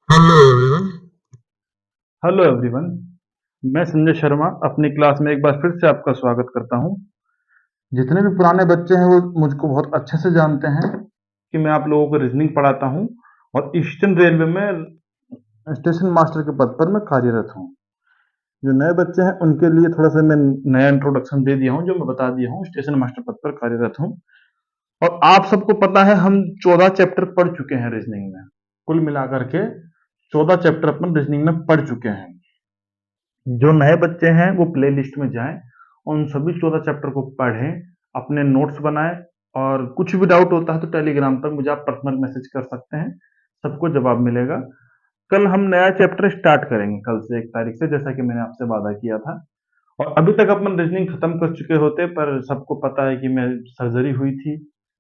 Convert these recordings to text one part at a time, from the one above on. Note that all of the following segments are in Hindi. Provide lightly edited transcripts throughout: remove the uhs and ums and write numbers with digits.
Hello everyone. Hello everyone. मैं संजय शर्मा अपनी क्लास में एक बार फिर से आपका स्वागत करता हूं। जितने भी पुराने बच्चे हैं वो मुझको बहुत अच्छे से जानते हैं कि मैं आप लोगों को रीजनिंग पढ़ाता हूं और ईस्टर्न रेलवे में स्टेशन मास्टर के पद पर मैं कार्यरत हूं। जो नए बच्चे हैं उनके लिए थोड़ा सा मैं नया इंट्रोडक्शन दे दिया हूं, जो मैं बता दिया हूं स्टेशन मास्टर पद पर कार्यरत हूं। और आप सबको पता है हम 14 चैप्टर पढ़ चुके हैं रीजनिंग में। कुल मिलाकर के 14 चैप्टर अपन रीजनिंग में पढ़ चुके हैं। जो नए बच्चे हैं वो प्ले लिस्ट में जाएं और उन सभी 14 चैप्टर को पढ़ें, अपने नोट्स बनाएं। और कुछ भी डाउट होता है तो टेलीग्राम पर मुझे आप पर्सनल मैसेज कर सकते हैं, सबको जवाब मिलेगा। कल हम नया चैप्टर स्टार्ट करेंगे, कल से 1 तारीख से, जैसा कि मैंने आपसे वादा किया था। और अभी तक अपन रीजनिंग खत्म कर चुके होते, पर सबको पता है कि मैं सर्जरी हुई थी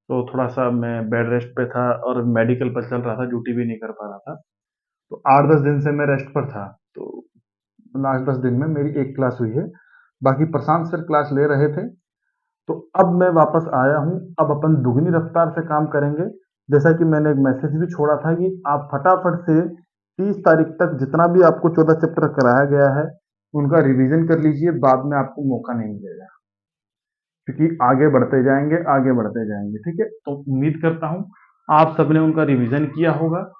तो थोड़ा सा मैं बेड रेस्ट पे था और मेडिकल पर चल रहा था, ड्यूटी भी नहीं कर पा रहा था। तो 8-10 दिन से मैं रेस्ट पर था। तो लास्ट 10 दिन में मेरी एक क्लास हुई है, बाकी प्रशांत सर क्लास ले रहे थे। तो अब मैं वापस आया हूँ। अब अपन दुगनी रफ्तार से काम करेंगे। जैसा कि मैंने एक मैसेज भी छोड़ा था कि आप फटाफट से 30 तारीख तक जितना भी आपको 14 चैप्टर कराया गया है उनका रिवीजन कर लीजिए, बाद में आपको मौका नहीं मिलेगा, क्योंकि आगे बढ़ते जाएंगे, आगे बढ़ते जाएंगे। ठीक है, तो उम्मीद करता हूँ आप सबने उनका रिवीजन किया होगा।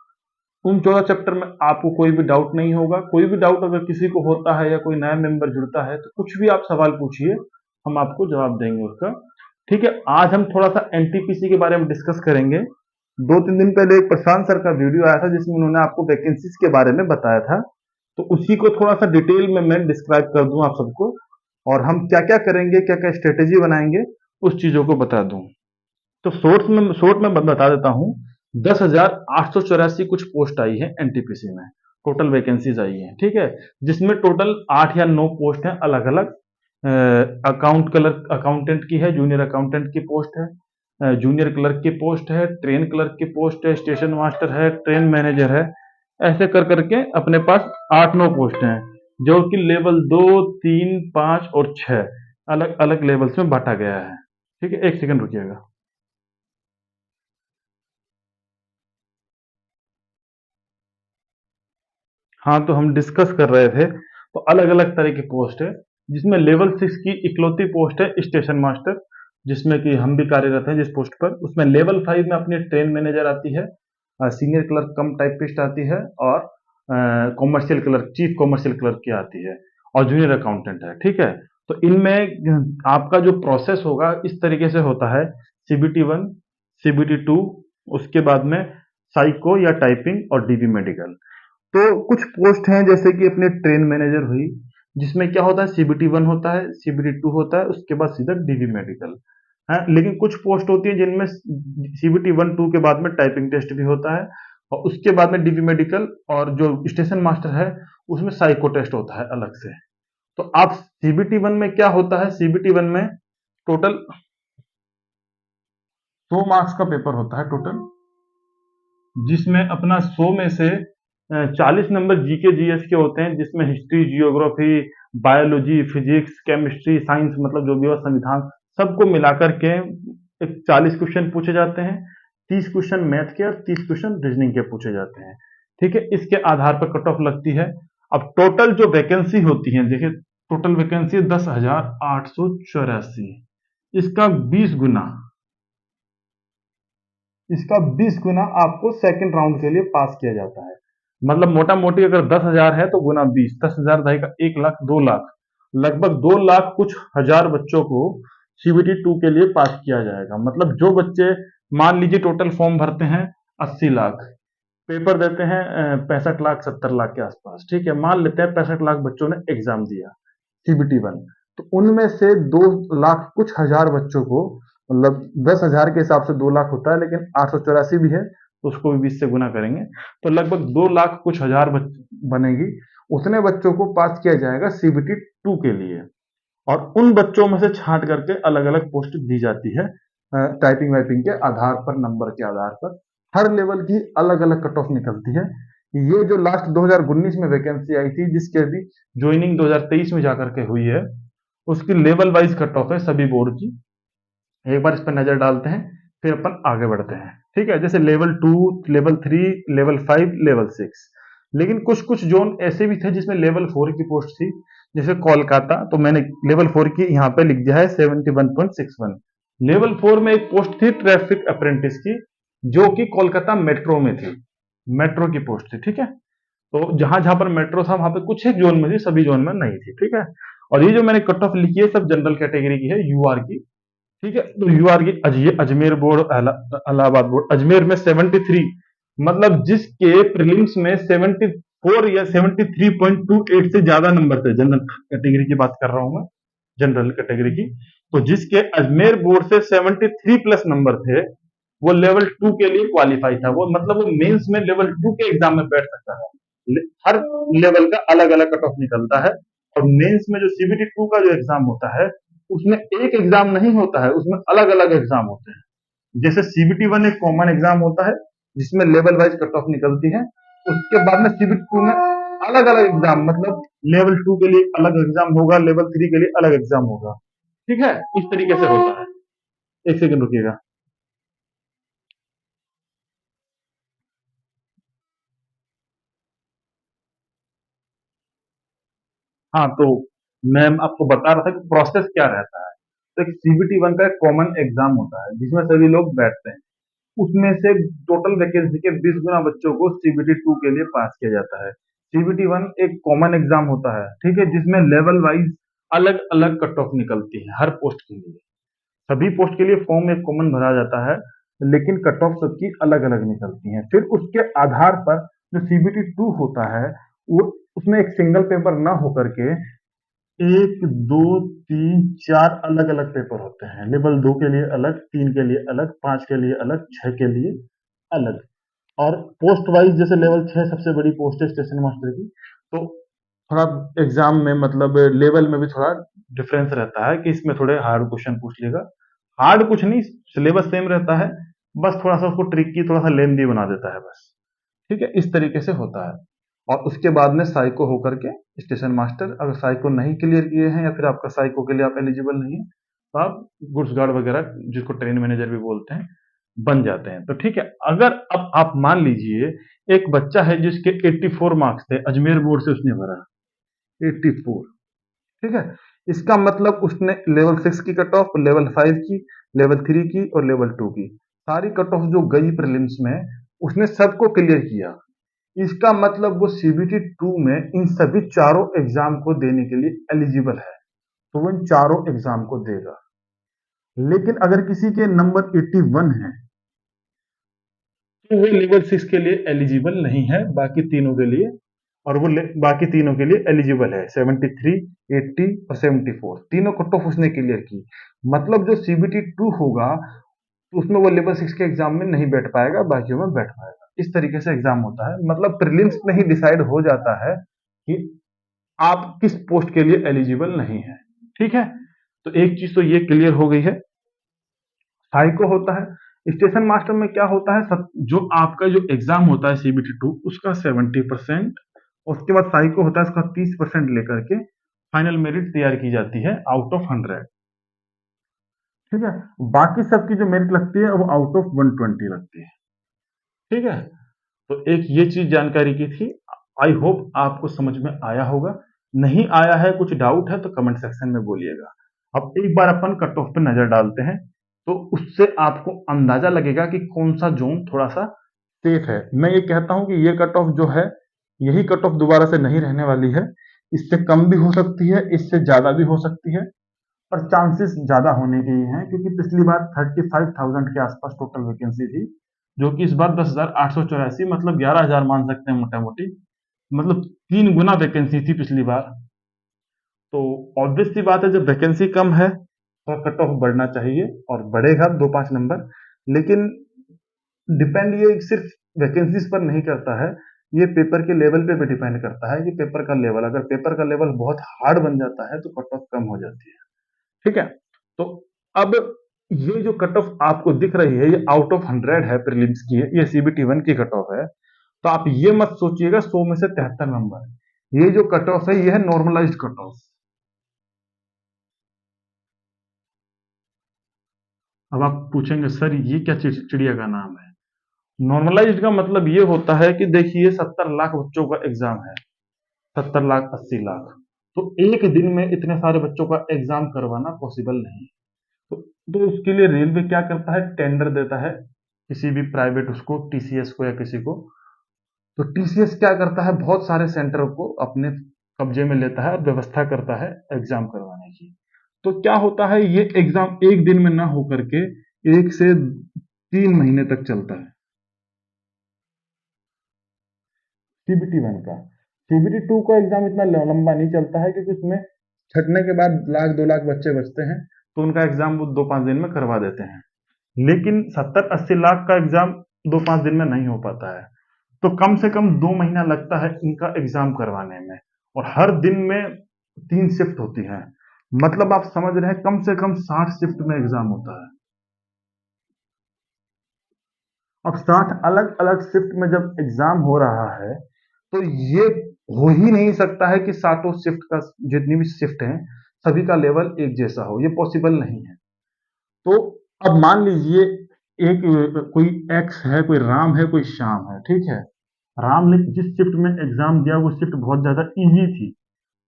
उन 14 चैप्टर में आपको कोई भी डाउट नहीं होगा। कोई भी डाउट अगर किसी को होता है या कोई नया मेंबर जुड़ता है तो कुछ भी आप सवाल पूछिए, हम आपको जवाब देंगे उसका। ठीक है, आज हम थोड़ा सा एनटीपीसी के बारे में डिस्कस करेंगे। 2-3 दिन पहले एक प्रशांत सर का वीडियो आया था जिसमें उन्होंने आपको वैकेंसीज के बारे में बताया था। तो उसी को थोड़ा सा डिटेल में मैं डिस्क्राइब कर दूं आप सबको, और हम क्या क्या करेंगे, क्या क्या स्ट्रेटेजी बनाएंगे, उस चीजों को बता दूं। तो शॉर्ट में बता देता हूँ। 10,884 कुछ पोस्ट आई है एनटीपीसी में, टोटल वैकेंसीज आई है। ठीक है, जिसमें टोटल 8 या 9 पोस्ट हैं अलग अलग। अकाउंटेंट की है, जूनियर अकाउंटेंट की पोस्ट है, जूनियर क्लर्क की पोस्ट है, ट्रेन क्लर्क की पोस्ट है, स्टेशन मास्टर है, ट्रेन मैनेजर है। ऐसे कर करके अपने पास 8-9 पोस्ट हैं, जो कि लेवल 2, 3, 5 और 6 अलग अलग लेवल्स में बांटा गया है। ठीक है, एक सेकंड रुकिएगा। हाँ, तो हम डिस्कस कर रहे थे। तो अलग अलग तरह की पोस्ट है, जिसमें लेवल 6 की इकलौती पोस्ट है स्टेशन मास्टर, जिसमें कि हम भी कार्यरत हैं जिस पोस्ट पर। उसमें लेवल 5 में अपनी ट्रेन मैनेजर आती है, सीनियर क्लर्क कम टाइपिस्ट आती है, और commercial clerk, chief commercial clerk की आती है, और जूनियर अकाउंटेंट है। ठीक है, तो इनमें आपका जो प्रोसेस होगा इस तरीके से होता है: CBT 1, CBT 2, उसके बाद में साइको या टाइपिंग, और डीबी मेडिकल। तो कुछ पोस्ट हैं जैसे कि अपने ट्रेन मैनेजर हुई, जिसमें क्या होता है, CBT 1 होता है, CBT 2 होता है, उसके बाद सीधा डीबी मेडिकल है। लेकिन कुछ पोस्ट होती है जिनमें CBT 1-2 के बाद में टाइपिंग टेस्ट भी होता है, और उसके बाद में डीबी मेडिकल, और जो स्टेशन मास्टर है उसमें साइको टेस्ट होता है अलग से। तो आप CBT 1 में क्या होता है, CBT 1 में टोटल 100 मार्क्स का पेपर होता है टोटल, जिसमें अपना 100 में से 40 नंबर जीके जीएस के होते हैं, जिसमें history, geography, biology, physics, chemistry, science, मतलब जो भी हो, संविधान, सबको मिलाकर के 40 क्वेश्चन पूछे जाते हैं। 30 क्वेश्चन मैथ के और 30 क्वेश्चन रीजनिंग के पूछे जाते हैं। ठीक है, इसके आधार पर कट ऑफ लगती है। अब टोटल जो वैकेंसी होती है, देखिए, टोटल वैकेंसी 10,884। इसका 20 गुना, इसका 20 गुना आपको सेकंड राउंड के लिए पास किया जाता है। मतलब मोटा मोटी अगर 10,000 है तो गुना 20, 10,000 ढाई का 1 लाख, 2 लाख, लगभग 2 लाख कुछ हजार बच्चों को CBT 2 के लिए पास किया जाएगा। मतलब जो बच्चे, मान लीजिए टोटल फॉर्म भरते हैं 80 लाख, पेपर देते हैं 65 लाख 70 लाख के आसपास। ठीक है, मान लेते हैं 65 लाख बच्चों ने एग्जाम दिया CBT 1। तो उनमें से 2 लाख कुछ हजार बच्चों को, मतलब 10,000 के हिसाब से 2 लाख होता है, लेकिन 884 भी है तो उसको भी 20 से गुना करेंगे, तो लगभग 2 लाख कुछ हजार बनेगी। उतने बच्चों को पास किया जाएगा CBT 2 के लिए। और उन बच्चों में से छांट करके अलग अलग पोस्ट दी जाती है, टाइपिंग वाइपिंग के आधार पर, नंबर के आधार पर। हर लेवल की अलग अलग कट ऑफ निकलती है। ये जो लास्ट 2019 में वैकेंसी आई थी, जिसके अभी ज्वाइनिंग 2023 में जाकर के हुई है, उसकी लेवल वाइज कट ऑफ है सभी बोर्ड की। एक बार इस पर नजर डालते हैं, फिर अपन आगे बढ़ते हैं। ठीक है, जैसे लेवल 2, लेवल 3, लेवल 5, लेवल 6। लेकिन कुछ कुछ जोन ऐसे भी थे जिसमें लेवल 4 की पोस्ट थी, जैसे कोलकाता, तो मैंने लेवल 4 की यहाँ पे लिख दिया है 71.61। लेवल 4 में एक पोस्ट थी ट्रैफिक अप्रेंटिस की, जो कि कोलकाता मेट्रो में थी, मेट्रो की पोस्ट थी, ठीक है। तो जहां जहां पर मेट्रो था वहां पे कुछ एक जोन में थी, सभी जोन में नहीं थी, ठीक है। और ये जो मैंने कट ऑफ लिखी है सब जनरल कैटेगरी की है, यूआर की, ठीक है। तो यूआर की अजमेर बोर्ड, इलाहाबाद बोर्ड, अजमेर में 73, मतलब जिसके प्रीलिम्स में 74 या 73.28 से ज्यादा नंबर थे, जनरल कैटेगरी की बात कर रहा हूं मैं, जनरल कैटेगरी की। तो जिसके अजमेर बोर्ड से 73 प्लस नंबर थे, वो लेवल 2 के लिए क्वालिफाई था, वो मतलब वो मेंस में लेवल 2 के एग्जाम में बैठ सकता है। हर लेवल का अलग अलग कट ऑफ निकलता है, और मेंस में जो सीबीटी 2 का जो एग्जाम होता है, उसमें एक एग्जाम नहीं होता है, उसमें अलग अलग एग्जाम होते हैं। जैसे सीबीटी 1 एक कॉमन एग्जाम होता है जिसमें लेवल वाइज कट ऑफ निकलती है, उसके बाद में सीबीटी 2 में अलग अलग एग्जाम, मतलब लेवल 2 के लिए अलग एग्जाम होगा, लेवल 3 के लिए अलग एग्जाम होगा, ठीक है। इस तरीके से होता है। एक सेकंड रुकिएगा। हाँ, तो मैं आपको बता रहा था कि प्रोसेस क्या रहता है। तो एक सीबीटी 1 का एक कॉमन एग्जाम होता है जिसमें सभी लोग बैठते हैं, उसमें से टोटल वैकेंसी के 20 गुना बच्चों को सीबीटी 2 के लिए पास किया जाता है। सीबीटी 1 एक कॉमन एग्जाम होता है, ठीक है, जिसमें लेवल वाइज अलग अलग कट ऑफ निकलती है हर पोस्ट के लिए। सभी पोस्ट के लिए फॉर्म एक कॉमन भरा जाता है, लेकिन कट ऑफ सबकी अलग अलग निकलती हैं। फिर उसके आधार पर जो सीबीटी 2 होता है, वो उसमें एक सिंगल पेपर ना होकर के एक, दो, तीन, चार अलग अलग पेपर होते हैं। लेवल 2 के लिए अलग, 3 के लिए अलग, 5 के लिए अलग, 6 के लिए अलग। और पोस्ट वाइज जैसे लेवल 6 सबसे बड़ी पोस्ट है स्टेशन मास्टर की, तो थोड़ा एग्जाम में मतलब लेवल में भी थोड़ा डिफरेंस रहता है कि इसमें थोड़े हार्ड क्वेश्चन पूछ लेगा। हार्ड कुछ नहीं, सिलेबस सेम रहता है, बस थोड़ा सा उसको ट्रिकी, थोड़ा सा लेंदी बना देता है बस, ठीक है। इस तरीके से होता है। और उसके बाद में साइको होकर के स्टेशन मास्टर, अगर साइको नहीं क्लियर किए हैं या फिर आपका साइको के लिए आप एलिजिबल नहीं है, तो आप गुड्स गार्ड वगैरह, जिसको ट्रेन मैनेजर भी बोलते हैं, बन जाते हैं। तो ठीक है, अगर अब आप मान लीजिए एक बच्चा है जिसके 84 मार्क्स थे, अजमेर बोर्ड से उसने भरा 84, ठीक है। इसका मतलब उसने लेवल 6 की कट ऑफ, लेवल 5 की, लेवल 3 की और लेवल 2 की सारी कट ऑफ जो गई प्रीलिम्स में, उसने सबको क्लियर किया। इसका मतलब वो सीबीटी 2 में इन सभी चारों एग्जाम को देने के लिए एलिजिबल है, तो वो इन चारों एग्जाम को देगा। लेकिन अगर किसी के नंबर 81 है, तो वो लेवल 6 के लिए एलिजिबल नहीं है, बाकी तीनों के लिए। और वो बाकी तीनों के लिए एलिजिबल है, 73, 80 और 74 तीनों कट ऑफ उसने क्लियर की। मतलब जो सीबीटी 2 होगा, तो उसमें वो लेवल 6 के एग्जाम में नहीं बैठ पाएगा, बाकियों में बैठ पाएगा। इस तरीके से एग्जाम होता है, मतलब प्रीलिम्स में ही डिसाइड हो जाता है कि आप किस पोस्ट के लिए एलिजिबल नहीं है, ठीक है। तो एक चीज तो ये क्लियर हो गई है। साइको होता है स्टेशन मास्टर में, क्या होता है जो आपका जो एग्जाम होता है सीबीटी 2 उसका 70%, उसके बाद साइको होता है उसका 30% लेकर के फाइनल मेरिट तैयार की जाती है आउट ऑफ 100, ठीक है। बाकी सबकी जो मेरिट लगती है वो आउट ऑफ 120 लगती है, ठीक है। तो एक ये चीज जानकारी की थी। आई होप आपको समझ में आया होगा। नहीं आया है, कुछ डाउट है तो कमेंट सेक्शन में बोलिएगा। अब एक बार अपन कट ऑफ पे नजर डालते हैं, तो उससे आपको अंदाजा लगेगा कि कौन सा जोन थोड़ा सा सेफ है। मैं ये कहता हूं कि ये कट ऑफ जो है, यही कट ऑफ दोबारा से नहीं रहने वाली है। इससे कम भी हो सकती है, इससे ज्यादा भी हो सकती है, और चांसेस ज्यादा होने के ही हैं, क्योंकि पिछली बार 35,000 के आसपास टोटल वैकेंसी थी, जो कि इस बार 10,884, मतलब 11,000 मान सकते हैं मोटा मोटी, मतलब 3 गुना वैकेंसी थी पिछली बार। तो ऑब्वियस सी बात है, जब वैकेंसी कम है तो कट ऑफ बढ़ना चाहिए, और बढ़ेगा 2-5 नंबर। लेकिन डिपेंड ये सिर्फ वैकेंसीज पर नहीं करता है, ये पेपर के लेवल पे भी डिपेंड करता है कि पेपर का लेवल, अगर पेपर का लेवल बहुत हार्ड बन जाता है तो कट ऑफ कम हो जाती है, ठीक है। तो अब ये जो कट ऑफ आपको दिख रही है, ये आउट ऑफ 100 है, प्रीलिम्स की है, ये सीबीटी 1 की कट ऑफ है। तो आप ये मत सोचिएगा 100 में से 73 नंबर, ये जो कट ऑफ है ये है नॉर्मलाइज्ड कट ऑफ। अब आप पूछेंगे सर ये क्या चिड़िया का नाम है। नॉर्मलाइज्ड का मतलब ये होता है कि देखिए 70 लाख बच्चों का एग्जाम है, 70 लाख 80 लाख, तो एक दिन में इतने सारे बच्चों का एग्जाम करवाना पॉसिबल नहीं। तो, तो उसके लिए रेलवे क्या करता है, टेंडर देता है किसी भी प्राइवेट उसको, टीसीएस को या किसी को। तो टीसीएस क्या करता है, बहुत सारे सेंटर को अपने कब्जे में लेता है और व्यवस्था करता है एग्जाम करवाने की। तो क्या होता है, ये एग्जाम एक दिन में ना होकर के 1 से 3 महीने तक चलता है। सीबीटी वन का, सीबीटी टू का एग्जाम इतना लंबा नहीं चलता है, क्योंकि उसमें छटने के बाद 1 लाख 2 लाख बच्चे बचते हैं, तो उनका एग्जाम वो 2-5 दिन में करवा देते हैं। लेकिन 70-80 लाख का एग्जाम 2-5 दिन में नहीं हो पाता है। तो कम से कम 2 महीना लगता है इनका एग्जाम करवाने में, और हर दिन में 3 शिफ्ट होती है। मतलब आप समझ रहे हैं, कम से कम 60 शिफ्ट में एग्जाम होता है। अब 60 अलग अलग शिफ्ट में जब एग्जाम हो रहा है, तो ये हो ही नहीं सकता है कि सातों शिफ्ट का, जितनी भी शिफ्ट हैं, सभी का लेवल एक जैसा हो, ये पॉसिबल नहीं है। तो अब मान लीजिए एक कोई एक्स है, कोई राम है, कोई श्याम है, ठीक है। राम ने जिस शिफ्ट में एग्जाम दिया वो शिफ्ट बहुत ज्यादा इजी थी,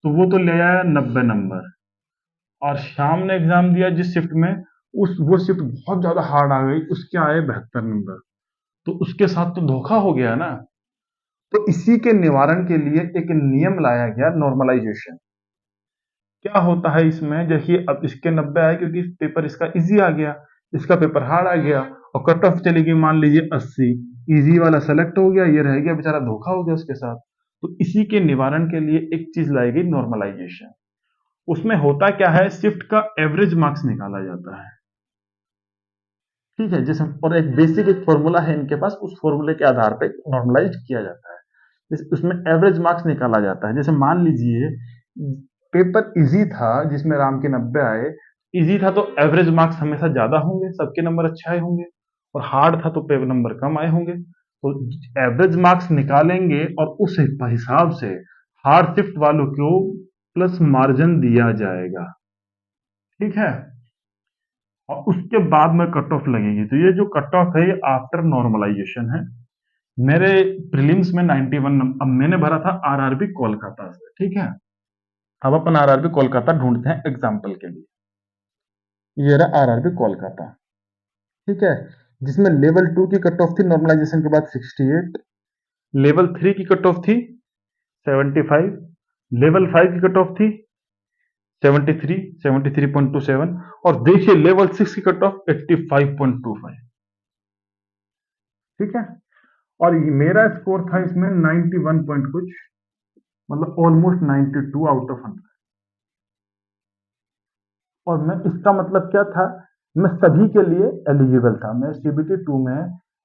तो वो तो ले आया 90 नंबर। और श्याम ने एग्जाम दिया जिस शिफ्ट में, उस वो शिफ्ट बहुत ज्यादा हार्ड आ गई, उसके आए 72 नंबर। तो उसके साथ तो धोखा हो गया ना। तो इसी के निवारण के लिए एक नियम लाया गया, नॉर्मलाइजेशन। क्या होता है इसमें, देखिए अब इसके 90 आए क्योंकि पेपर इसका इजी आ गया, इसका पेपर हार्ड आ गया, और कट ऑफ चली गई मान लीजिए 80। इजी वाला सेलेक्ट हो गया, ये रह गया बेचारा, धोखा हो गया उसके साथ। तो इसी के निवारण के लिए एक चीज लाई गई, नॉर्मलाइजेशन। उसमें होता क्या है, शिफ्ट का एवरेज मार्क्स निकाला जाता है, ठीक है। जैसे और एक बेसिक एक फॉर्मूला है इनके पास, उस फॉर्मूले के आधार पर नॉर्मलाइज किया जाता है। उसमें एवरेज मार्क्स निकाला जाता है। जैसे मान लीजिए पेपर इजी था जिसमें राम के 90 आए, इजी था तो एवरेज मार्क्स हमेशा ज्यादा होंगे, सबके नंबर अच्छे आए होंगे। और हार्ड था तो पेपर नंबर कम आए होंगे। तो एवरेज मार्क्स निकालेंगे और उस हिसाब से हार्ड शिफ्ट वालों को प्लस मार्जिन दिया जाएगा, ठीक है। और उसके बाद में कट ऑफ लगेगी। तो ये जो कट ऑफ है, ये आफ्टर नॉर्मलाइजेशन है। मेरे प्रीलिम्स में 91 नंबर, अब मैंने भरा था आरआरबी कोलकाता से, ठीक है। अब अपन आरआरबी कोलकाता ढूंढते हैं एग्जाम्पल के लिए। ये रहा आरआरबी कोलकाता, ठीक है। जिसमें लेवल 2 की कट ऑफ थी नॉर्मलाइजेशन के बाद 68, लेवल 3 की कट ऑफ थी 75, लेवल 5 की कट ऑफ थी 73, 73.27, और देखिए लेवल 6 की कट ऑफ 85.25, ठीक है। और मेरा स्कोर था इसमें 91 पॉइंट कुछ, मतलब ऑलमोस्ट 92 आउट ऑफ 100। और मैं, इसका मतलब क्या था, मैं सभी के लिए एलिजिबल था। मैं सीबीटी 2 में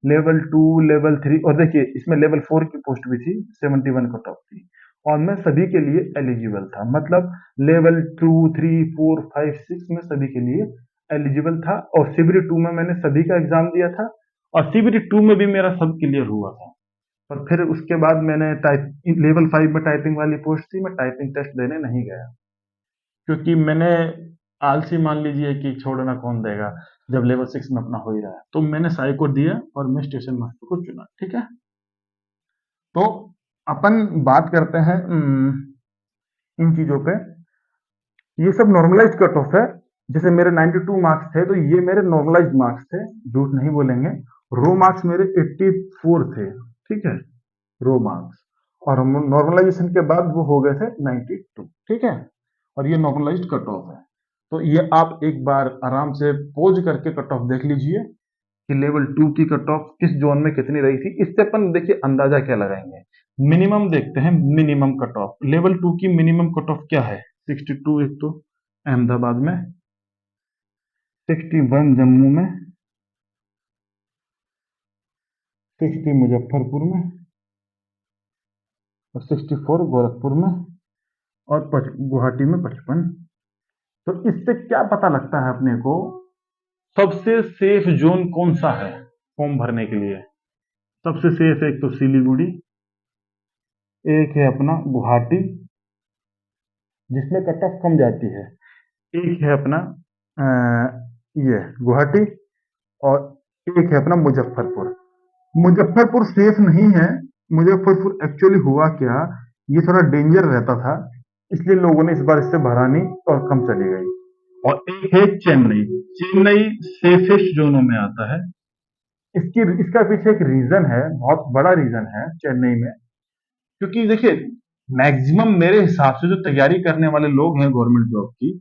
लेवल 2, लेवल 3, और देखिए इसमें लेवल 4 की पोस्ट भी थी, 71 कट ऑफ थी, और मैं सभी के लिए एलिजिबल था। मतलब लेवल 2, 3, 4, 5, 6 में सभी के लिए एलिजिबल था। और सीबीटी 2 में मैंने सभी का एग्जाम दिया था, और सीबीटी 2 में भी मेरा सब क्लियर हुआ था। और फिर उसके बाद मैंने टाइप लेवल 5 में टाइपिंग वाली पोस्ट थी, मैं टाइपिंग टेस्ट देने नहीं गया, क्योंकि मैंने आलसी मान लीजिए कि छोड़ना कौन देगा, जब लेवल 6 में अपना हो ही रहा है। तो मैंने साई को दिया और मैं स्टेशन मास्टर को चुना, ठीक है। तो अपन बात करते हैं इन चीजों पे। ये सब नॉर्मलाइज कट ऑफ है। जैसे मेरे 92 मार्क्स थे, तो ये मेरे नॉर्मलाइज मार्क्स थे, झूठ नहीं बोलेंगे। रो मार्क्स मेरे 84 थे, ठीक है, रो मार्क्स। और नॉर्मलाइजेशन के बाद वो हो गए थे 92, ठीक है। और ये नॉर्मलाइज्ड कट ऑफ है। तो ये आप एक बार आराम से पोज करके कट ऑफ देख लीजिए कि लेवल 2 की कट ऑफ किस जोन में कितनी रही थी। इससे अपन देखिए अंदाजा क्या लगाएंगे, मिनिमम देखते हैं। मिनिमम कट ऑफ लेवल 2 की मिनिमम कट ऑफ क्या है, 62 एक तो अहमदाबाद में, 61 जम्मू में, 60 मुजफ्फरपुर में, और 64 गोरखपुर में, और गुवाहाटी में 55। तो इससे क्या पता लगता है अपने को, सबसे सेफ जोन कौन सा है फॉर्म भरने के लिए। सबसे सेफ एक तो सिलीगुड़ी, एक है अपना गुवाहाटी जिसमें कट ऑफ कम जाती है, एक है अपना ये गुवाहाटी, और एक है अपना मुजफ्फरपुर। मुजफ्फरपुर सेफ नहीं है। मुजफ्फरपुर एक्चुअली हुआ क्या, ये थोड़ा डेंजर रहता था, इसलिए लोगों ने इस बार इससे भरा नहीं और कम चली गई। और एक है चेन्नई। चेन्नई सेफेस्ट जोनों में आता है। इसकी इसका पीछे एक रीजन है, बहुत बड़ा रीजन है चेन्नई में। क्योंकि देखिए, मैक्सिमम मेरे हिसाब से जो तैयारी करने वाले लोग हैं गवर्नमेंट जॉब की,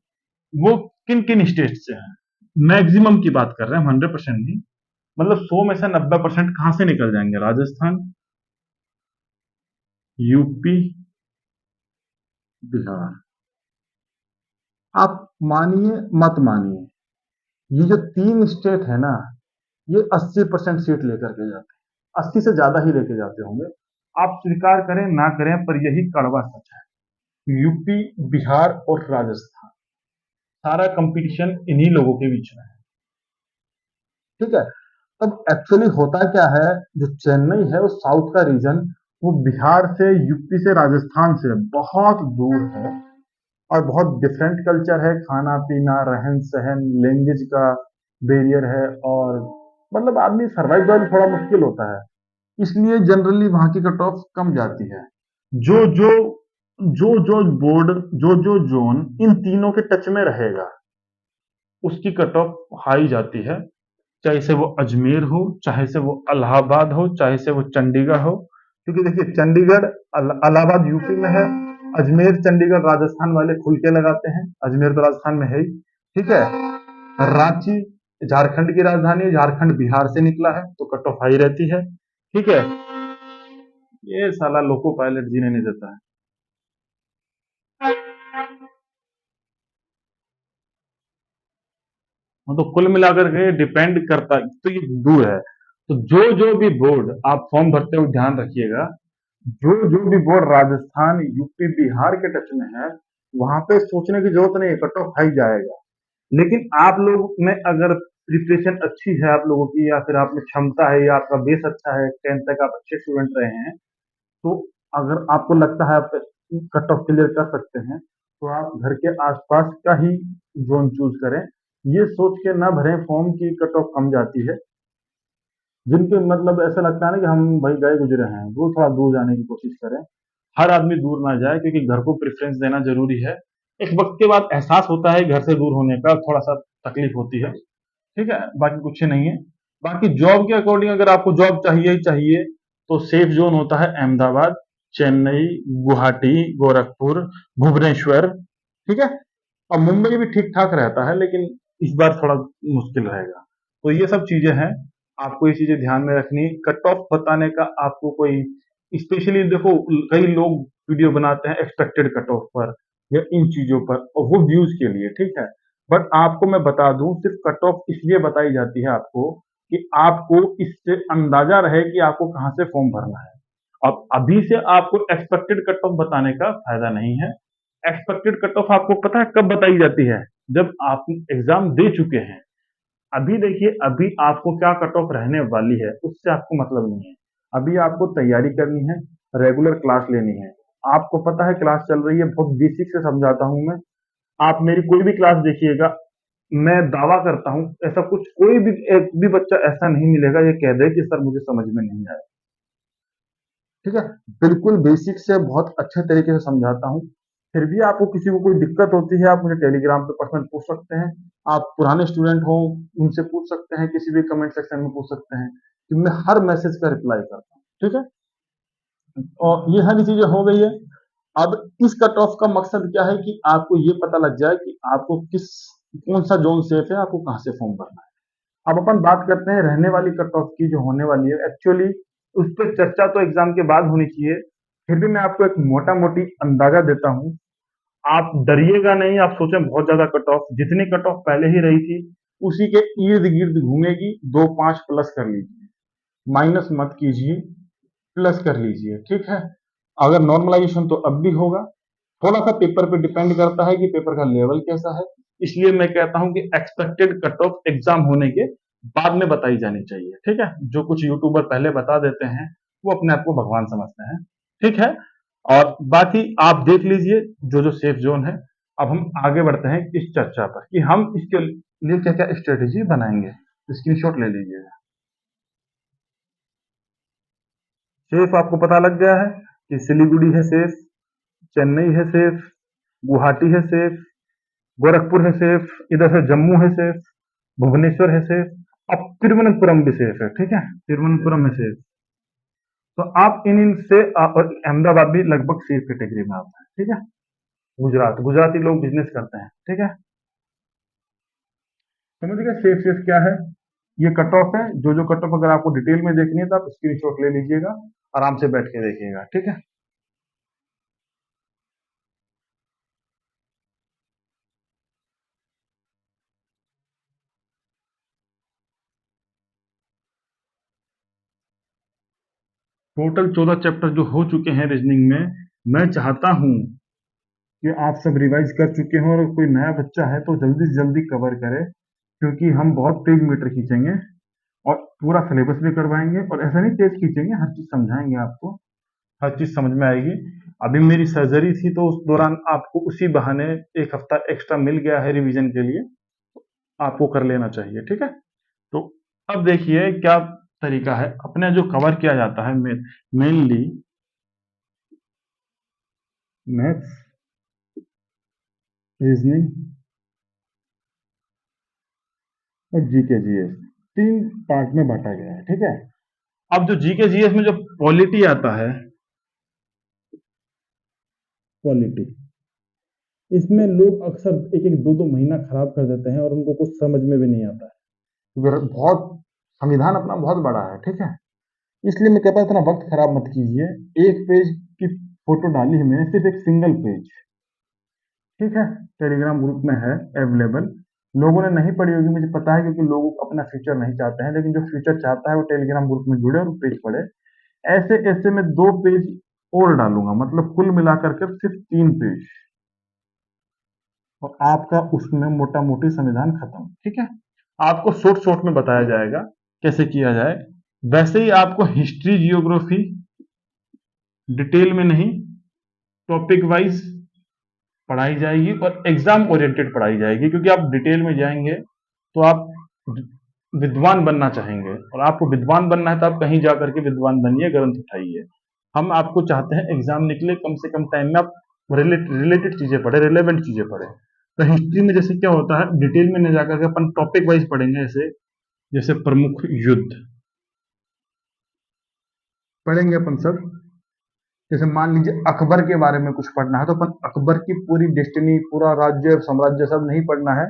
वो किन किन स्टेट से हैं। मैक्सिमम की बात कर रहे हैं, 100% नहीं। मतलब 100 में से 90% कहां से निकल जाएंगे? राजस्थान, यूपी, बिहार। आप मानिए मत मानिए, ये जो तीन स्टेट है ना, ये 80% सीट लेकर के जाते हैं, 80 से ज्यादा ही लेके जाते होंगे। आप स्वीकार करें ना करें, पर यही कड़वा सच है। यूपी, बिहार और राजस्थान, सारा कंपटीशन इन्हीं लोगों के बीच में है। ठीक है। अब एक्चुअली होता क्या है, जो चेन्नई है वो साउथ का रीजन, वो बिहार से, यूपी से, राजस्थान से बहुत दूर है। और बहुत डिफरेंट कल्चर है, खाना पीना, रहन सहन, लैंग्वेज का बैरियर है। और मतलब आदमी सर्वाइव करना थोड़ा मुश्किल होता है, इसलिए जनरली वहां की कट ऑफ कम जाती है। जो जो जो बोर्ड, जो जोन इन तीनों के टच में रहेगा, उसकी कट ऑफ हाई जाती है। चाहे से वो अजमेर हो, चाहे से वो इलाहाबाद हो, चाहे से वो चंडीगढ़ हो। क्योंकि देखिए, चंडीगढ़ इलाहाबाद यूपी में है, अजमेर चंडीगढ़ राजस्थान वाले खुल के लगाते हैं, अजमेर तो राजस्थान में है ही। ठीक है। रांची झारखंड की राजधानी है, झारखंड बिहार से निकला है, तो कट ऑफ हाई रहती है। ठीक है। ये साला लोको पायलट जीने नहीं देता है। तो कुल मिलाकर के डिपेंड करता है, तो ये दूर है। तो जो भी बोर्ड आप फॉर्म भरते हुए ध्यान रखिएगा, जो भी बोर्ड राजस्थान, यूपी, बिहार के टच में है, वहां पे सोचने की जरूरत नहीं है, कट ऑफ हाई जाएगा। लेकिन आप लोग में अगर प्रिपरेशन अच्छी है आप लोगों की, या फिर आप में क्षमता है, या आपका बेस अच्छा है, 10th तक आप अच्छे स्टूडेंट रहे हैं, तो अगर आपको लगता है आप कट ऑफ क्लियर कर सकते हैं, तो आप घर के आसपास का ही जोन चूज करें। ये सोच के ना भरें फॉर्म की कट ऑफ कम जाती है। जिनके मतलब ऐसा लगता है ना कि हम भाई गए गुजरे हैं, वो थोड़ा दूर जाने की कोशिश करें। हर आदमी दूर ना जाए, क्योंकि घर को प्रेफरेंस देना जरूरी है। एक वक्त के बाद एहसास होता है घर से दूर होने का, थोड़ा सा तकलीफ होती है। ठीक है, बाकी कुछ नहीं है। बाकी जॉब के अकॉर्डिंग अगर आपको जॉब चाहिए ही चाहिए, तो सेफ जोन होता है अहमदाबाद, चेन्नई, गुवाहाटी, गोरखपुर, भुवनेश्वर। ठीक है। और मुंबई भी ठीक ठाक रहता है, लेकिन इस बार थोड़ा मुश्किल रहेगा। तो ये सब चीजें हैं, आपको ये चीजें ध्यान में रखनी। कट ऑफ बताने का आपको कोई स्पेशली, देखो कई लोग वीडियो बनाते हैं एक्सपेक्टेड कट ऑफ पर या इन चीजों पर, और वो व्यूज के लिए, ठीक है। बट आपको मैं बता दूं, सिर्फ कट ऑफ इसलिए बताई जाती है आपको कि आपको इससे अंदाजा रहे कि आपको कहां से फॉर्म भरना है। अब अभी से आपको एक्सपेक्टेड कट ऑफ बताने का फायदा नहीं है। एक्सपेक्टेड कट ऑफ आपको पता है कब बताई जाती है? जब आप एग्जाम दे चुके हैं। अभी देखिए, अभी आपको क्या कट ऑफ रहने वाली है उससे आपको मतलब नहीं है। अभी आपको तैयारी करनी है, रेगुलर क्लास लेनी है। आपको पता है क्लास चल रही है, बहुत बेसिक से समझाता हूं मैं। आप मेरी कोई भी क्लास देखिएगा, मैं दावा करता हूं, ऐसा कुछ कोई भी एक भी बच्चा ऐसा नहीं मिलेगा ये कह दे कि सर मुझे समझ में नहीं आया। ठीक है। बिल्कुल बेसिक से बहुत अच्छे तरीके से समझाता हूँ। फिर भी आपको किसी को कोई दिक्कत होती है, आप मुझे टेलीग्राम पे पर्सनल पूछ सकते हैं। आप पुराने स्टूडेंट हो, उनसे पूछ सकते हैं, किसी भी कमेंट सेक्शन में पूछ सकते हैं, कि मैं हर मैसेज का रिप्लाई करता हूँ। ठीक है। और ये सारी चीजें हो गई है। अब इस कट ऑफ का मकसद क्या है कि आपको ये पता लग जाए कि आपको कौन सा जोन सेफ है, आपको कहां से फॉर्म भरना है। अब अपन बात करते हैं रहने वाली कट ऑफ की, जो होने वाली है एक्चुअली उस पर चर्चा तो एग्जाम के बाद होनी चाहिए। फिर भी मैं आपको एक मोटा मोटी अंदाजा देता हूँ। आप डरिएगा नहीं, आप सोचें बहुत ज्यादा कट ऑफ, जितनी कट ऑफ पहले ही रही थी उसी के इर्द गिर्द घूमेगी। 2-5 प्लस कर लीजिए, माइनस मत कीजिए, प्लस कर लीजिए। ठीक है। अगर नॉर्मलाइजेशन तो अब भी होगा, थोड़ा सा पेपर पे डिपेंड करता है कि पेपर का लेवल कैसा है। इसलिए मैं कहता हूं कि एक्सपेक्टेड कट ऑफ एग्जाम होने के बाद में बताई जानी चाहिए। ठीक है। जो कुछ यूट्यूबर पहले बता देते हैं, वो अपने आप को भगवान समझते हैं। ठीक है। और बाकी आप देख लीजिए जो जो सेफ जोन है। अब हम आगे बढ़ते हैं इस चर्चा पर कि हम इसके लिए क्या क्या स्ट्रेटेजी बनाएंगे। स्क्रीनशॉट ले लीजिएगा। सेफ आपको पता लग गया है कि सिलीगुड़ी है सेफ, चेन्नई है सेफ, गुवाहाटी है सेफ, गोरखपुर है सेफ, इधर से जम्मू है सेफ, भुवनेश्वर है सेफ, अब तिरुवनंतपुरम भी सेफ है। ठीक है, तिरुवनंतपुरम है सेफ। तो आप इन से और अहमदाबाद भी लगभग सेफ कैटेगरी में आता है। ठीक है, गुजरात, गुजराती लोग बिजनेस करते हैं। ठीक है, समझ गए सेफ सेफ क्या है। ये कट ऑफ है, जो जो कट ऑफ अगर आपको डिटेल में देखनी है तो आप स्क्रीनशॉट ले लीजिएगा, आराम से बैठ के देखिएगा। ठीक है, टोटल 14 चैप्टर जो हो चुके हैं रीजनिंग में, मैं चाहता हूं कि आप सब रिवाइज कर चुके हो और कोई नया बच्चा है तो जल्दी से जल्दी कवर करे, क्योंकि हम बहुत तेज मीटर खींचेंगे और पूरा सिलेबस भी करवाएंगे। और ऐसा नहीं तेज खींचेंगे, हर चीज समझाएंगे आपको, हर चीज समझ में आएगी। अभी मेरी सर्जरी थी तो उस दौरान आपको उसी बहाने एक हफ्ता एक्स्ट्रा मिल गया है रिवीजन के लिए, आपको कर लेना चाहिए। ठीक है, तो अब देखिए क्या तरीका है अपने जो कवर किया जाता है। मेनली मैथ्स, रीजनिंग और जीके जीएस, तीन पार्ट में बांटा गया है। ठीक है, अब जो जीके जीएस में जो पॉलिटी आता है, पॉलिटी, इसमें लोग अक्सर एक एक दो दो महीना खराब कर देते हैं और उनको कुछ समझ में भी नहीं आता है, क्योंकि बहुत संविधान अपना बहुत बड़ा है। ठीक है, इसलिए मैं कहता इतना वक्त खराब मत कीजिए। एक पेज की फोटो डाली है मैंने, सिर्फ एक सिंगल पेज। ठीक है, टेलीग्राम ग्रुप में है अवेलेबल। लोगों ने नहीं पढ़ी होगी मुझे पता है, क्योंकि लोग अपना फ्यूचर नहीं चाहते हैं, लेकिन जो फ्यूचर चाहता है वो टेलीग्राम ग्रुप में जुड़े और पेज पढ़े। ऐसे ऐसे मैं 2 पेज और डालूंगा, मतलब कुल मिलाकर के सिर्फ 3 पेज, और आपका उसमें मोटा मोटी संविधान खत्म। ठीक है, आपको शॉर्ट शॉर्ट में बताया जाएगा कैसे किया जाए। वैसे ही आपको हिस्ट्री जियोग्राफी डिटेल में नहीं, टॉपिक वाइज पढ़ाई जाएगी और एग्जाम ओरिएंटेड पढ़ाई जाएगी, क्योंकि आप डिटेल में जाएंगे तो आप विद्वान बनना चाहेंगे, और आपको विद्वान बनना है तो आप कहीं जाकर के विद्वान बनिए, ग्रंथ उठाइए। हम आपको चाहते हैं एग्जाम निकले कम से कम टाइम में आप रिलेटेड चीजें पढ़े, रिलेवेंट चीजें पढ़े। तो हिस्ट्री में जैसे क्या होता है, डिटेल में नहीं जाकर के अपन टॉपिक वाइज पढ़ेंगे। ऐसे जैसे प्रमुख युद्ध पढ़ेंगे अपन सब। जैसे मान लीजिए अकबर के बारे में कुछ पढ़ना है तो अपन अकबर की पूरी डेस्टिनी, पूरा राज्य साम्राज्य सब नहीं पढ़ना है।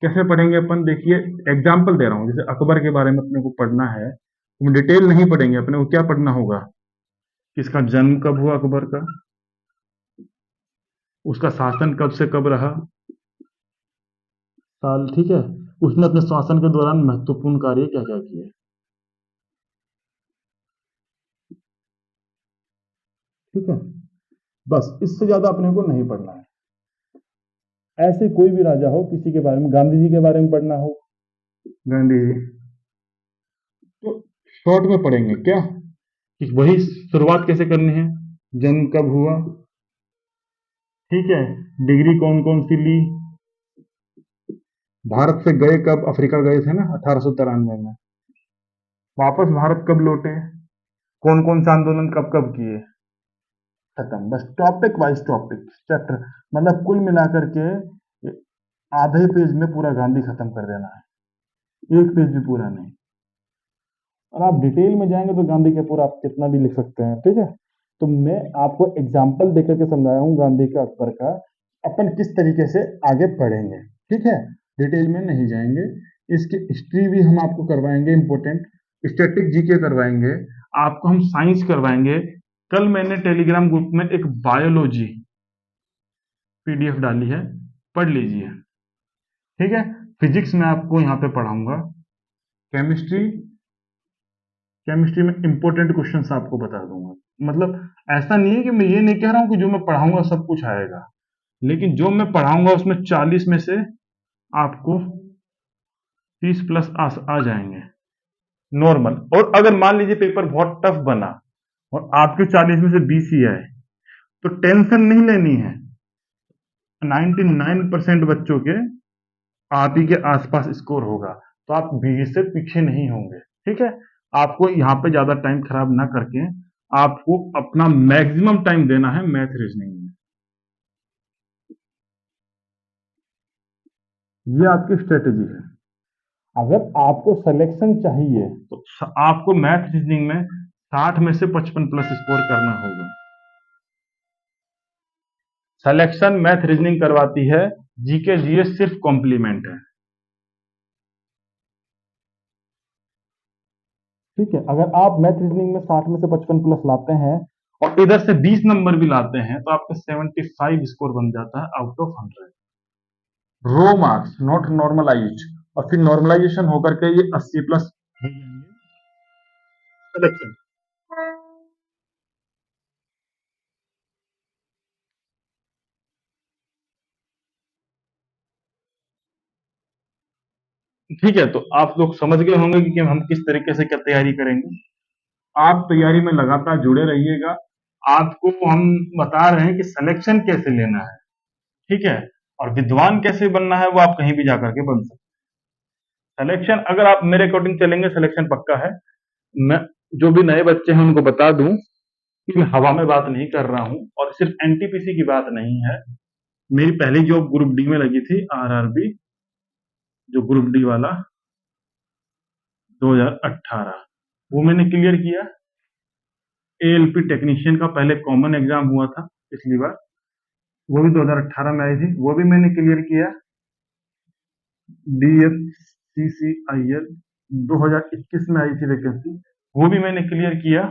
कैसे पढ़ेंगे अपन, देखिए एग्जाम्पल दे रहा हूँ। जैसे अकबर के बारे में अपने को पढ़ना है तो डिटेल नहीं पढ़ेंगे, अपने को क्या पढ़ना होगा, किसका जन्म कब हुआ अकबर का, उसका शासन कब से कब रहा, साल। ठीक है, उसने अपने शासन के दौरान महत्वपूर्ण कार्य क्या क्या किए। ठीक है, बस इससे ज्यादा अपने को नहीं पढ़ना है। ऐसे कोई भी राजा हो, किसी के बारे में, गांधी जी के बारे में पढ़ना हो, गांधी जी, तो शॉर्ट में पढ़ेंगे क्या, कि वही शुरुआत कैसे करनी है, जन्म कब हुआ, ठीक है, डिग्री कौन कौन सी ली, भारत से गए कब, अफ्रीका गए थे ना 1893 में, वापस भारत कब लौटे, कौन कौन सा आंदोलन कब कब किए, खत्म। बस टॉपिक वाइज टॉपिक चैप्टर, मतलब कुल मिलाकर के आधे पेज में पूरा गांधी खत्म कर देना है, एक पेज भी पूरा नहीं। और आप डिटेल में जाएंगे तो गांधी के पूरा आप कितना भी लिख सकते हैं। ठीक है, तो मैं आपको एग्जाम्पल देकर के समझाया हूँ गांधी का, अकबर का, अपन किस तरीके से आगे बढ़ेंगे। ठीक है, डिटेल में नहीं जाएंगे। इसकी हिस्ट्री भी हम आपको करवाएंगे, इंपॉर्टेंट स्टैटिक जीके करवाएंगे, आपको हम साइंस करवाएंगे। कल मैंने टेलीग्राम ग्रुप में एक बायोलॉजी पीडीएफ डाली है, पढ़ लीजिए। ठीक है, फिजिक्स में आपको यहाँ पे पढ़ाऊंगा, केमिस्ट्री, केमिस्ट्री में इंपॉर्टेंट क्वेश्चंस आपको बता दूंगा। मतलब ऐसा नहीं है कि मैं ये नहीं कह रहा हूं कि जो मैं पढ़ाऊंगा सब कुछ आएगा, लेकिन जो मैं पढ़ाऊंगा उसमें 40 में से आपको 30 प्लस आ जाएंगे नॉर्मल। और अगर मान लीजिए पेपर बहुत टफ बना और आपके 40 में से 20 ही आए, तो टेंशन नहीं लेनी है। 99% बच्चों के आप ही के आसपास स्कोर होगा, तो आप 20 से पीछे नहीं होंगे। ठीक है, आपको यहाँ पे ज्यादा टाइम खराब ना करके आपको अपना मैक्सिमम टाइम देना है मैथ रीजनिंग में। ये आपकी स्ट्रेटेजी है। अगर आपको सिलेक्शन चाहिए तो आपको मैथ रीजनिंग में 60 में से 55 प्लस स्कोर करना होगा। सिलेक्शन मैथ रीजनिंग करवाती है, जीके जीएस सिर्फ कॉम्प्लीमेंट है। ठीक है, अगर आप मैथ रीजनिंग में 60 में से 55 प्लस लाते हैं और इधर से 20 नंबर भी लाते हैं तो आपका 75 स्कोर बन जाता है out of 100। Raw marks not normalised, और फिर नॉर्मलाइजेशन होकर के ये 80 प्लस हो जाएंगे सिलेक्शन। ठीक है, तो आप लोग समझ गए होंगे कि हम किस तरीके से क्या तैयारी करेंगे। आप तैयारी में लगातार जुड़े रहिएगा। आपको हम बता रहे हैं कि सिलेक्शन कैसे लेना है, ठीक है, और विद्वान कैसे बनना है वो आप कहीं भी जाकर के बन सकते हैं। सिलेक्शन अगर आप मेरे अकॉर्डिंग चलेंगे सिलेक्शन पक्का है। मैं जो भी नए बच्चे हैं उनको बता दूं कि मैं हवा में बात नहीं कर रहा हूं और सिर्फ एनटीपीसी की बात नहीं है। मेरी पहली जॉब ग्रुप डी में लगी थी, आरआरबी, जो ग्रुप डी वाला 2018, वो मैंने क्लियर किया। एएलपी टेक्नीशियन का पहले कॉमन एग्जाम हुआ था पिछली बार, वो भी 2018 में आई थी, वो भी मैंने क्लियर किया। DFCCIL 2021 में आई थी वैकेंसी, वो भी मैंने क्लियर किया।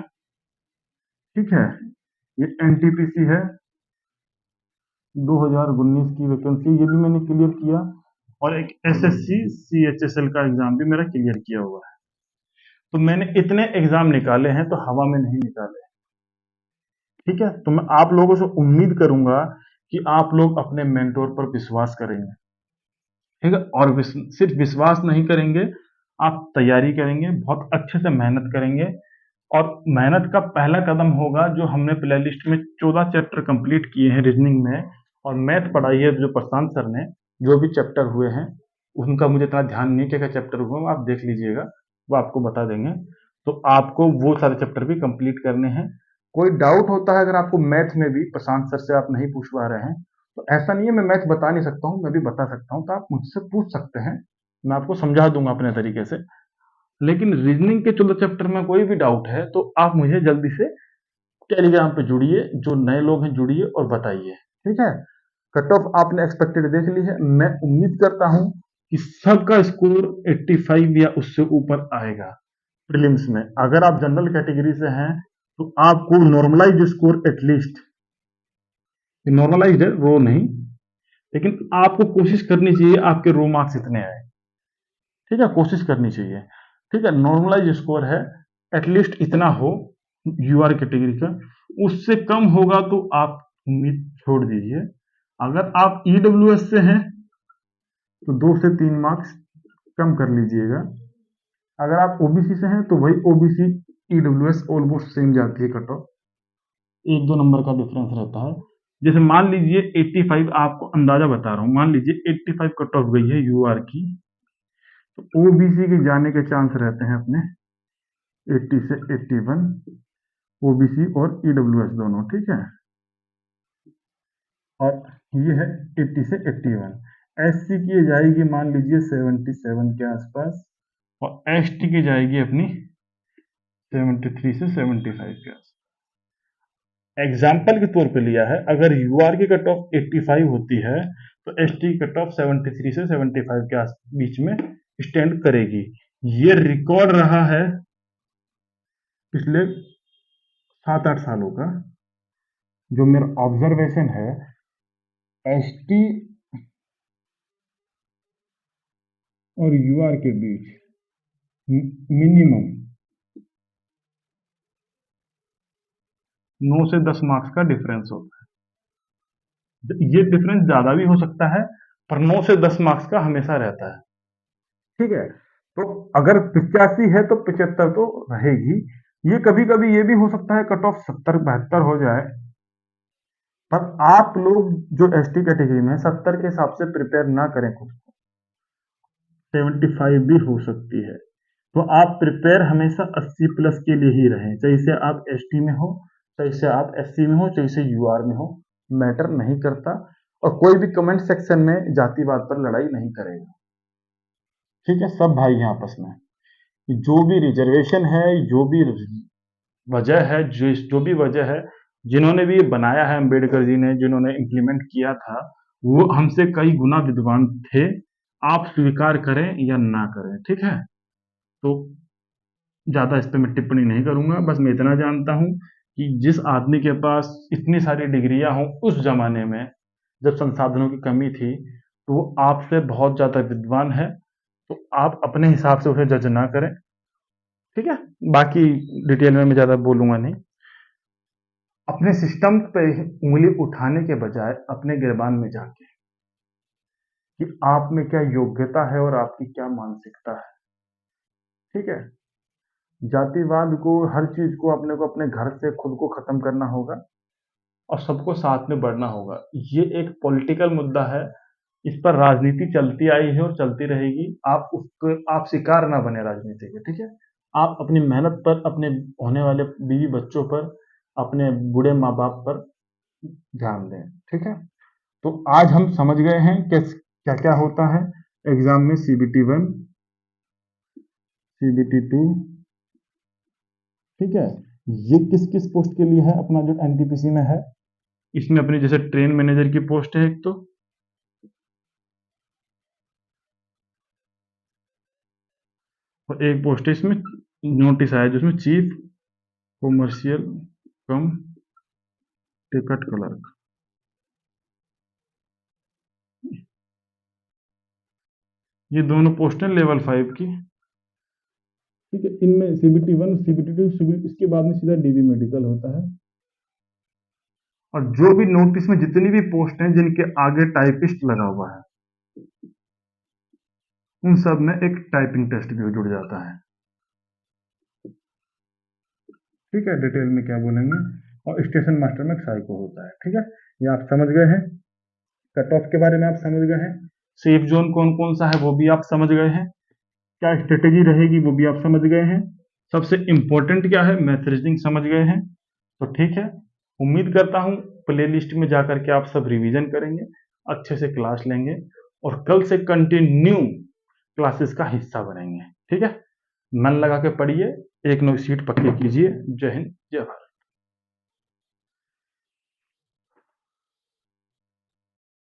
ठीक है, ये एनटीपीसी है 2019 की वैकेंसी, ये भी मैंने क्लियर किया। और एक एसएससी सीएचएसएल का एग्जाम भी मेरा क्लियर किया हुआ है। तो मैंने इतने एग्जाम निकाले हैं, तो हवा में नहीं निकाले। ठीक है, तो मैं आप लोगों से उम्मीद करूंगा कि आप लोग अपने मेंटोर पर विश्वास करेंगे। ठीक है, और सिर्फ विश्वास नहीं करेंगे, आप तैयारी करेंगे, बहुत अच्छे से मेहनत करेंगे। और मेहनत का पहला कदम होगा जो हमने प्ले लिस्ट में 14 चैप्टर कंप्लीट किए हैं रीजनिंग में, और मैथ पढ़ाई है जो प्रशांत सर ने, जो भी चैप्टर हुए हैं उनका मुझे इतना ध्यान नहीं क्या चैप्टर हुआ, आप देख लीजिएगा, वो आपको बता देंगे। तो आपको वो सारे चैप्टर भी कंप्लीट करने हैं। कोई डाउट होता है अगर आपको मैथ में भी प्रशांत सर से आप नहीं पूछ पा रहे हैं, तो ऐसा नहीं है मैं मैथ बता नहीं सकता हूँ, मैं भी बता सकता हूँ, तो आप मुझसे पूछ सकते हैं, मैं आपको समझा दूंगा अपने तरीके से। लेकिन रीजनिंग के 14 चैप्टर में कोई भी डाउट है तो आप मुझे जल्दी से टेलीग्राम पे जुड़िए, जो नए लोग हैं जुड़िए और बताइए। ठीक है, कट ऑफ आपने एक्सपेक्टेड देख ली है, मैं उम्मीद करता हूं कि सबका स्कोर 85 या उससे ऊपर आएगा प्रीलिम्स में। अगर आप जनरल कैटेगरी से हैं तो आपको नॉर्मलाइज स्कोर एटलीस्ट, नॉर्मलाइज है वो नहीं, लेकिन आपको कोशिश करनी चाहिए आपके रो मार्क्स इतने आए। ठीक है, कोशिश करनी चाहिए। ठीक है, नॉर्मलाइज स्कोर है, एटलीस्ट इतना हो यूआर कैटेगरी का, उससे कम होगा तो आप उम्मीद छोड़ दीजिए। अगर आप ईडब्ल्यूएस से हैं तो 2 से 3 मार्क्स कम कर लीजिएगा। अगर आप ओबीसी से हैं तो वही ओबीसी ईडब्ल्यूएस ऑलमोस्ट सेम जाती है कट ऑफ, 1-2 नंबर का डिफरेंस रहता है। जैसे मान लीजिए 85, आपको अंदाजा बता रहा हूँ, मान लीजिए 85 कट ऑफ गई है यूआर की, तो ओबीसी के जाने के चांस रहते हैं अपने 80 से 81, ओबीसी और ईडब्ल्यूएस दोनों। ठीक है, और ये है 80 से 81। एससी की जाएगी मान लीजिए 77 के आसपास, और एसटी की जाएगी अपनी 73 से 75 के आसपास। एग्जाम्पल के तौर पे लिया है, अगर यूआर की कट ऑफ 85 होती है तो एसटी की कट ऑफ 73 से 75 के बीच में स्टैंड करेगी। ये रिकॉर्ड रहा है पिछले 7-8 सालों का, जो मेरा ऑब्जर्वेशन है। एसटी और यूआर के बीच मिनिमम 9 से 10 मार्क्स का डिफरेंस होता है। ये डिफरेंस ज्यादा भी हो सकता है, पर 9 से 10 मार्क्स का हमेशा रहता है। ठीक है, तो अगर 85 है तो 75 तो रहेगी। ये कभी कभी ये भी हो सकता है कट ऑफ 70-72 हो जाए, पर आप लोग जो एसटी कैटेगरी में 70 के हिसाब से प्रिपेयर ना करें खुद को, 75 भी हो सकती है। तो आप प्रिपेयर हमेशा 80 प्लस के लिए ही रहें, चाहे से आप एसटी में हो, चाहे से आप एससी में हो, चाहे से यूआर में हो, मैटर नहीं करता। और कोई भी कमेंट सेक्शन में जातिवाद पर लड़ाई नहीं करेगा, ठीक है। सब भाई हैं आपस में। जो भी रिजर्वेशन है, जो भी वजह है, जो भी वजह है, जिन्होंने भी ये बनाया है अम्बेडकर जी ने, जिन्होंने इम्प्लीमेंट किया था, वो हमसे कई गुना विद्वान थे। आप स्वीकार करें या ना करें, ठीक है। तो ज़्यादा इस पे मैं टिप्पणी नहीं करूँगा, बस मैं इतना जानता हूँ कि जिस आदमी के पास इतनी सारी डिग्रियाँ हों उस ज़माने में, जब संसाधनों की कमी थी, तो वो आपसे बहुत ज़्यादा विद्वान है। तो आप अपने हिसाब से उसे जज ना करें, ठीक है। बाकी डिटेल में मैं ज़्यादा बोलूँगा नहीं। अपने सिस्टम पे उँगली उठाने के बजाय अपने गिरबान में झाँकें कि आप में क्या योग्यता है और आपकी क्या मानसिकता है, ठीक है। जातिवाद को, हर चीज़ को अपने को अपने घर से खुद को खत्म करना होगा और सबको साथ में बढ़ना होगा। ये एक पॉलिटिकल मुद्दा है, इस पर राजनीति चलती आई है और चलती रहेगी। आप शिकार ना बने राजनीति के, ठीक है। आप अपनी मेहनत पर, अपने होने वाले बीवी बच्चों पर, अपने बूढ़े माँ बाप पर ध्यान दें, ठीक है। तो आज हम समझ गए हैं कि क्या क्या होता है एग्जाम में। सीबीटी 1, सीबीटी 2, ठीक है। ये किस किस पोस्ट के लिए है, अपना जो एनटीपीसी में है, इसमें अपनी जैसे ट्रेन मैनेजर की पोस्ट है एक, तो और एक पोस्ट है इसमें, नोटिस आया जिसमें चीफ कॉमर्शियल कम टिकट क्लर्क। ये दोनों पोस्ट हैं लेवल 5 की, ठीक है। इनमें सीबीटी 1, सीबीटी 2, इसके बाद में सीधा डीवी मेडिकल होता है। और जो भी नोटिस में जितनी भी पोस्ट हैं जिनके आगे टाइपिस्ट लगा हुआ है, उन सब में एक टाइपिंग टेस्ट भी जुड़ जाता है, ठीक है। डिटेल में क्या बोलेंगे। और स्टेशन मास्टर में एक साइको होता है, ठीक है। ये आप समझ गए हैं। कट ऑफ के बारे में आप समझ गए हैं। सेफ जोन कौन कौन सा है वो भी आप समझ गए हैं। क्या स्ट्रेटेजी रहेगी वो भी आप समझ गए हैं। सबसे इंपॉर्टेंट क्या है, मैथ रीजनिंग समझ गए हैं। तो ठीक है, उम्मीद करता हूँ प्ले लिस्ट में जाकर के आप सब रिवीजन करेंगे, अच्छे से क्लास लेंगे और कल से कंटिन्यू क्लासेस का हिस्सा बनेंगे, ठीक है। मन लगा के पढ़िए, एक नई सीट पक्की कीजिए। जय हिंद, जय भारत।